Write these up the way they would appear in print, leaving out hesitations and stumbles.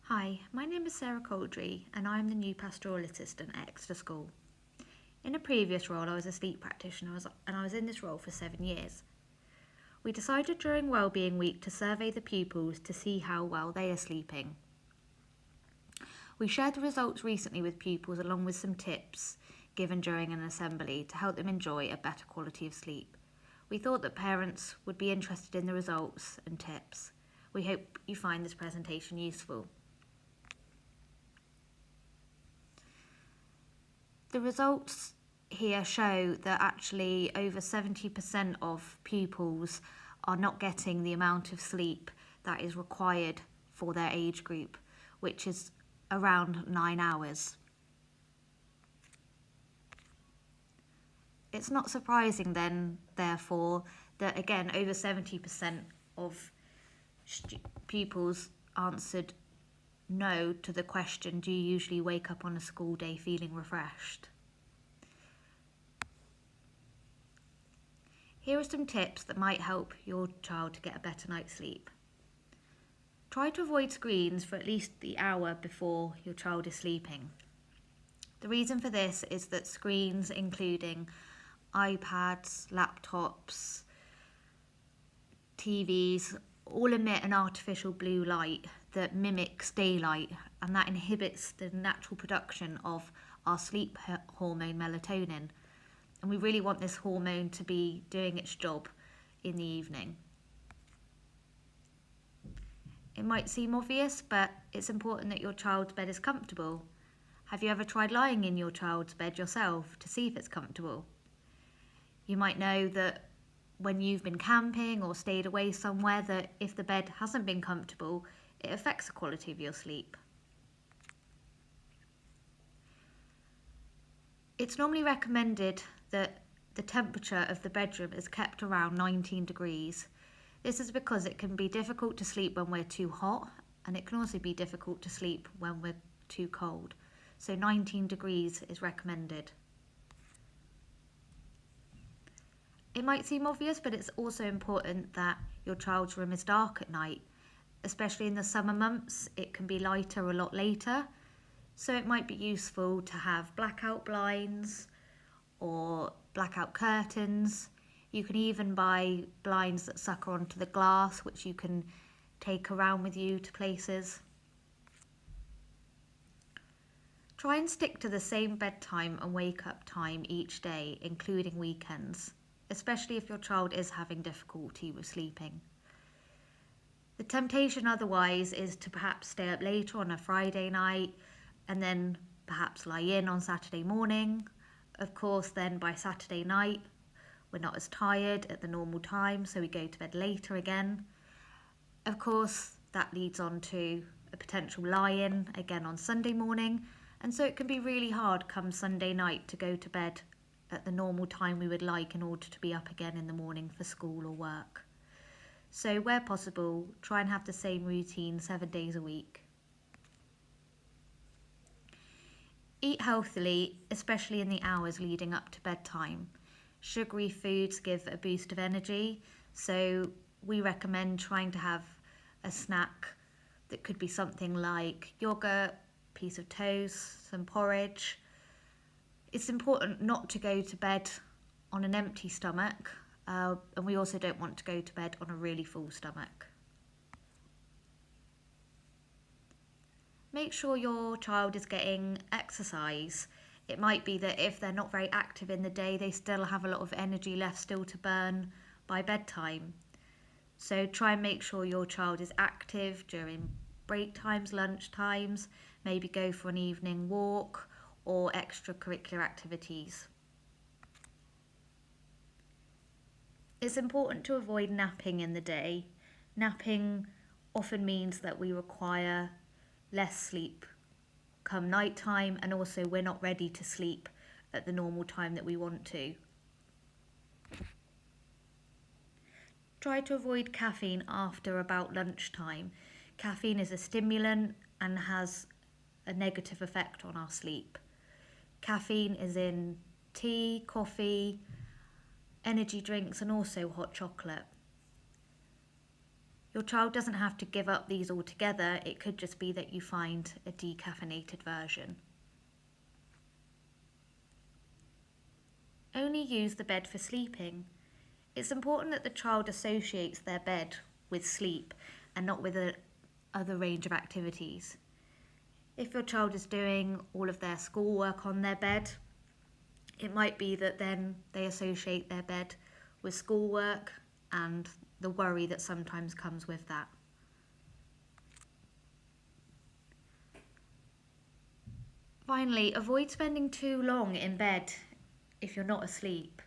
Hi, my name is Sarah Coldrey and I'm the new pastoral assistant at Exeter School. In a previous role I was a sleep practitioner and I was in this role for 7 years. We decided during Wellbeing Week to survey the pupils to see how well they are sleeping. We shared the results recently with pupils along with some tips given during an assembly to help them enjoy a better quality of sleep. We thought that parents would be interested in the results and tips. We hope you find this presentation useful. The results here show that actually over 70% of pupils are not getting the amount of sleep that is required for their age group, which is around 9 hours. It's not surprising then, therefore, that again over 70% of pupils answered no to the question, do you usually wake up on a school day feeling refreshed? Here are some tips that might help your child to get a better night's sleep. Try to avoid screens for at least the hour before your child is sleeping. The reason for this is that screens, including iPads, laptops, TVs, all emit an artificial blue light that mimics daylight, and that inhibits the natural production of our sleep hormone melatonin. And we really want this hormone to be doing its job in the evening. It might seem obvious, but it's important that your child's bed is comfortable. Have you ever tried lying in your child's bed yourself to see if it's comfortable? You might know that when you've been camping or stayed away somewhere, that if the bed hasn't been comfortable, it affects the quality of your sleep. It's normally recommended that the temperature of the bedroom is kept around 19 degrees. This is because it can be difficult to sleep when we're too hot, and it can also be difficult to sleep when we're too cold. So 19 degrees is recommended. It might seem obvious, but it's also important that your child's room is dark at night. Especially in the summer months, it can be lighter a lot later. So it might be useful to have blackout blinds or blackout curtains. You can even buy blinds that sucker onto the glass, which you can take around with you to places. Try and stick to the same bedtime and wake up time each day, including weekends, especially if your child is having difficulty with sleeping. The temptation otherwise is to perhaps stay up later on a Friday night and then perhaps lie in on Saturday morning. Of course, then by Saturday night, we're not as tired at the normal time, so we go to bed later again. Of course, that leads on to a potential lie-in again on Sunday morning, and so it can be really hard come Sunday night to go to bed at the normal time we would like in order to be up again in the morning for school or work. So where possible, try and have the same routine 7 days a week. Eat healthily, especially in the hours leading up to bedtime. Sugary foods give a boost of energy, so we recommend trying to have a snack that could be something like yogurt, piece of toast, some porridge. It's important not to go to bed on an empty stomach, and we also don't want to go to bed on a really full stomach. Make sure your child is getting exercise. It might be that if they're not very active in the day, they still have a lot of energy left still to burn by bedtime. So try and make sure your child is active during break times, lunch times, maybe go for an evening walk or extracurricular activities. It's important to avoid napping in the day. Napping often means that we require less sleep come night time, and also we're not ready to sleep at the normal time that we want to. Try to avoid caffeine after about lunchtime. Caffeine is a stimulant and has a negative effect on our sleep. Caffeine is in tea, coffee, energy drinks and also hot chocolate. Your child doesn't have to give up these altogether. It could just be that you find a decaffeinated version. Only use the bed for sleeping. It's important that the child associates their bed with sleep and not with other range of activities. If your child is doing all of their schoolwork on their bed, it might be that then they associate their bed with schoolwork and the worry that sometimes comes with that. Finally, avoid spending too long in bed if you're not asleep.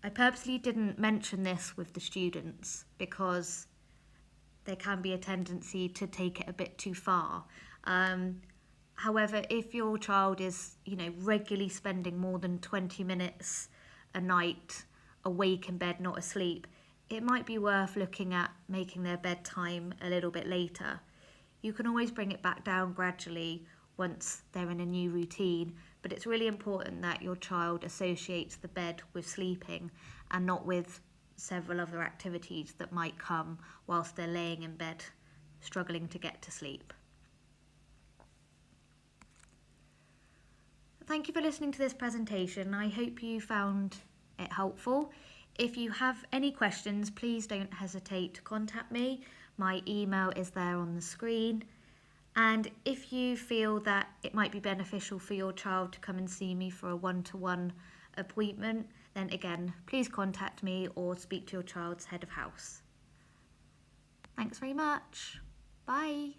I purposely didn't mention this with the students because there can be a tendency to take it a bit too far. However, if your child is, regularly spending more than 20 minutes a night awake in bed, not asleep, it might be worth looking at making their bedtime a little bit later. You can always bring it back down gradually once they're in a new routine, but it's really important that your child associates the bed with sleeping and not with several other activities that might come whilst they're laying in bed struggling to get to sleep. Thank you for listening to this presentation. I hope you found it helpful. If you have any questions, please don't hesitate to contact me. My email is there on the screen. And if you feel that it might be beneficial for your child to come and see me for a one-to-one appointment, then again, please contact me or speak to your child's head of house. Thanks very much. Bye.